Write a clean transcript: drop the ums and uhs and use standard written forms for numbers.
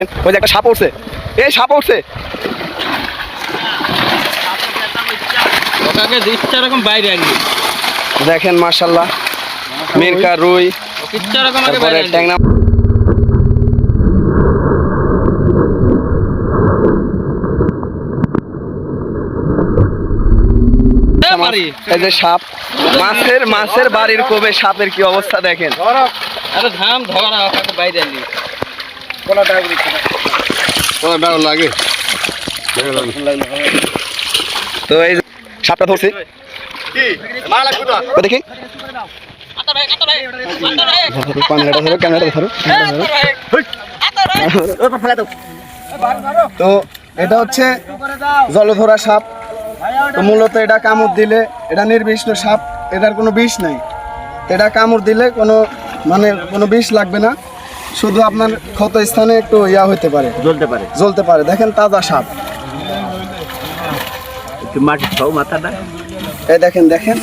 ওই যে একটা সাপ উঠছে, এই সাপ উঠছে। দেখেন মাশাআল্লাহ, মিরকা রুই, তারপরে ট্যাংরা। এই যে সাপ, মাছের বাড়ির কোবে সাপের কি অবস্থা দেখেন। লাগে তো এই সাপটা ধরছি দেখি, তো এটা হচ্ছে জলধরা সাপ। তো মূলত এটা কামড় দিলে, এটা নির্বিষ সাপ, এটার কোনো বিষ নাই। এটা কামড় দিলে কোনো বিষ লাগবে না, শুধু আপনার ক্ষত স্থানে একটু ইয়া হইতে পারে, জ্বলতে পারে। দেখেন তাজা সাপ, মাটি খাও মাথাটা, এই দেখেন।